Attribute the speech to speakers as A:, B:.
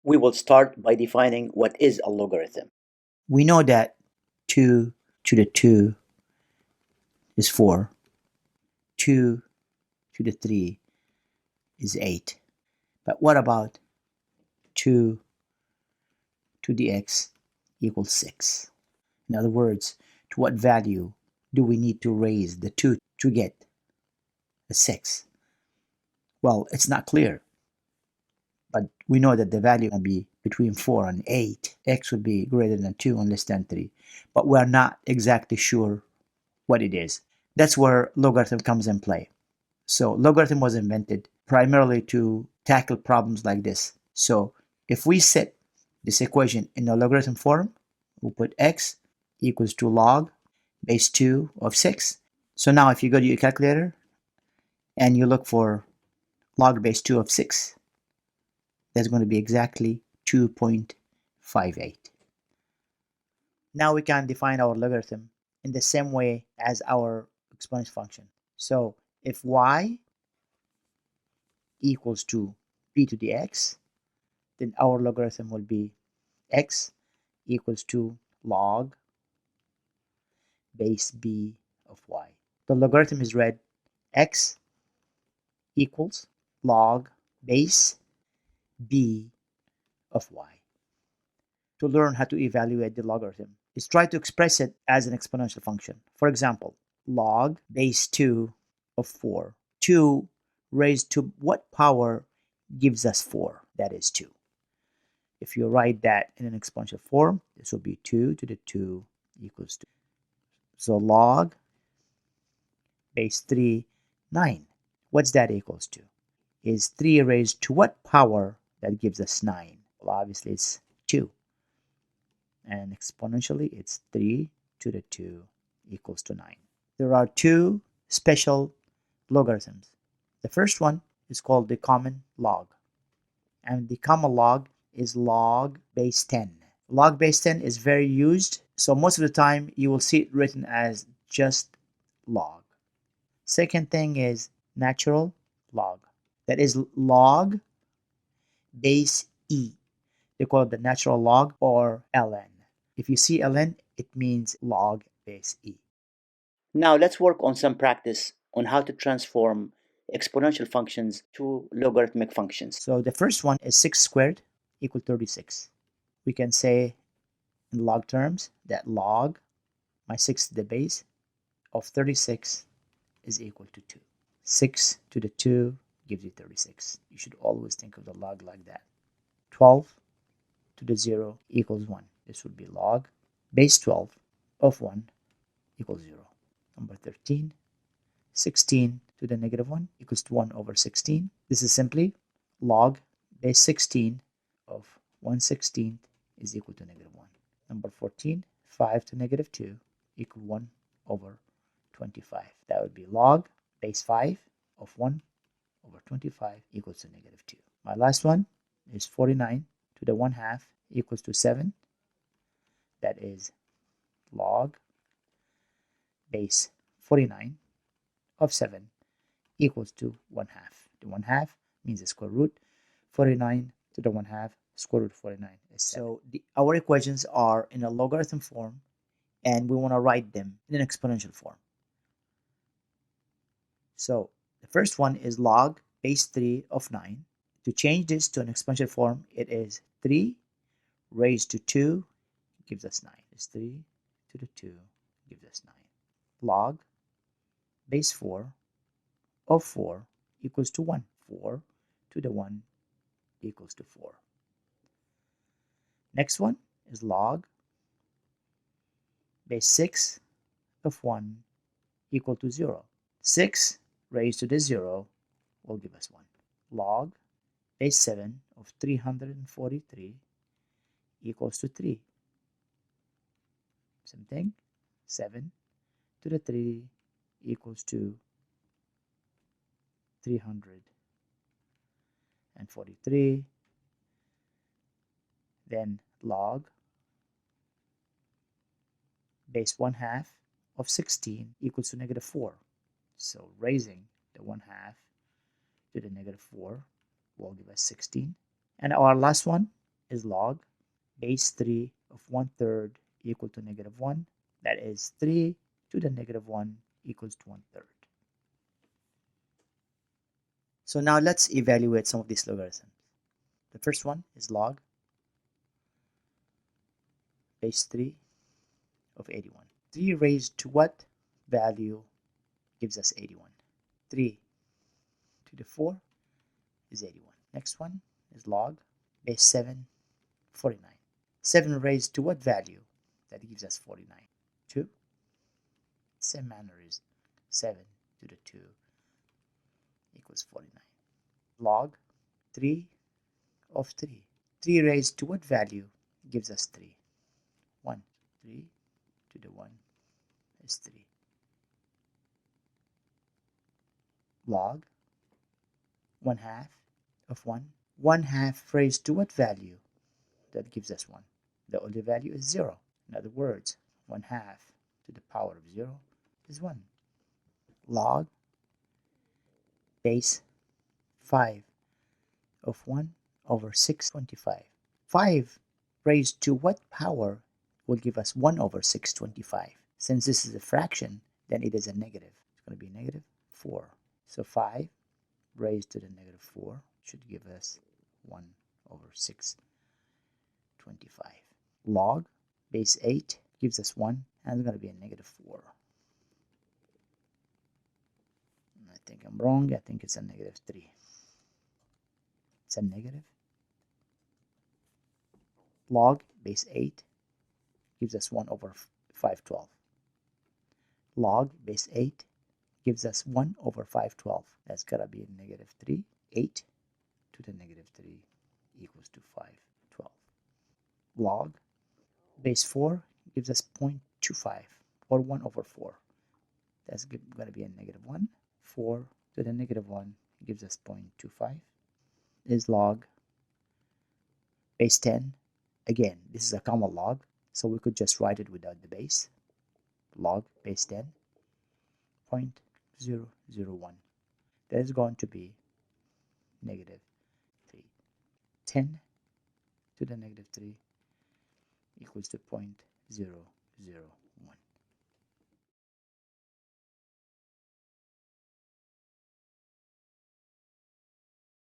A: We will start by defining what is a logarithm.
B: We know that 2 to the 2 is 4, 2 to the 3 is 8. But what about 2 to the x equals 6? In other words, to what value do we need to raise the 2 to get a 6? Well, it's not clear, but we know that the value will be between 4 and 8. X would be greater than 2 and less than 3, but we're not exactly sure what it is. That's where logarithm comes in play. So logarithm was invented primarily to tackle problems like this. So if we set this equation in a logarithm form, we'll put x equals to log base 2 of 6. So now if you go to your calculator and you look for log base 2 of 6, that's going to be exactly 2.58. Now we can define our logarithm in the same way as our exponential function. So if y equals to b to the x, then our logarithm will be x equals to log base b of y. The logarithm is read x equals log base b of y. To learn how to evaluate the logarithm is try to express it as an exponential function. For example, log base 2 of 4. 2 raised to what power gives us 4? That is 2. If you write that in an exponential form, this will be 2 to the 2 equals 2. So log base 3, 9. What's that equals to? Is 3 raised to what power that gives us 9? Well, obviously it's 2. And exponentially, it's 3 to the 2 equals to 9. There are two special logarithms. The first one is called the common log. And the common log is log base 10. Log base 10 is very used, so most of the time you will see it written as just log. Second thing is natural log. That is log base e. They call it the natural log or ln. If you see ln, it means log base e.
A: Now let's work on some practice on how to transform exponential functions to logarithmic functions.
B: So the first one is 6 squared equal 36. We can say in log terms that log my 6 to the base of 36 is equal to 2. 6 to the 2 gives you 36. You should always think of the log like that. 12 to the 0 equals 1. This would be log base 12 of 1 equals 0. Number 13, 16 to the negative 1 equals to 1 over 16. This is simply log base 16 of 1/16 is equal to negative 1. Number 14, 5 to negative 2 equal 1 over 25. That would be log base 5 of 1 over 25 equals to negative 2. My last one is 49 to the 1/2 equals to 7. That is log base 49 of 7 equals to 1/2. The 1/2 means the square root. 49 to the 1/2 square root of 49 is 7. So our equations are in a logarithm form, and we want to write them in an exponential form. So the first one is log base 3 of 9. To change this to an exponential form, it is 3 raised to 2 gives us 9. It's 3 to the 2 gives us 9. Log base 4 of 4 equals to 1. 4 to the 1 equals to 4. Next one is log base 6 of 1 equal to 0. 6 raised to the 0 will give us 1. Log base 7 of 343 equals to 3. Same thing, 7 to the 3 equals to 343. Then log base 1/2 of 16 equals to negative 4. So raising the 1/2 to the negative 4 will give us 16. And our last one is log base 3 of 1/3 equal to -1. That is 3 to the -1 equals to 1/3. So now let's evaluate some of these logarithms. The first one is log base 3 of 81. 3 raised to what value gives us 81? 3 to the 4 is 81. Next one is log base 7, 49. 7 raised to what value? That gives us 49. 2. Same manner is 7 to the 2 equals 49. Log 3 of 3. 3 raised to what value gives us 3? 1. 3 to the 1 is 3. Log 1/2 of 1. 1/2 raised to what value? That gives us 1. The only value is 0. In other words, 1/2 to the power of 0 is 1. Log base 5 of 1 over 625. 5 raised to what power will give us 1 over 625? Since this is a fraction, then it is a negative. It's going to be -4. So 5 raised to the -4 should give us 1 over 625. Log base 8 gives us 1, and it's going to be a -4. I think I'm wrong. I think it's a -3. It's a negative. Log base 8 gives us 1 over 512. Log base 8 gives us 1 over 512. That's got to be a -3. 8 to the -3 equals to 512. Log base 4 gives us 0.25, or 1 over 4. That's going to be a -1. 4 to the -1 gives us 0.25. Is log base 10. Again, this is a common log, so we could just write it without the base. Log base 10, 0.001. That is going to be -3. 10 to the -3 equals to 0.001.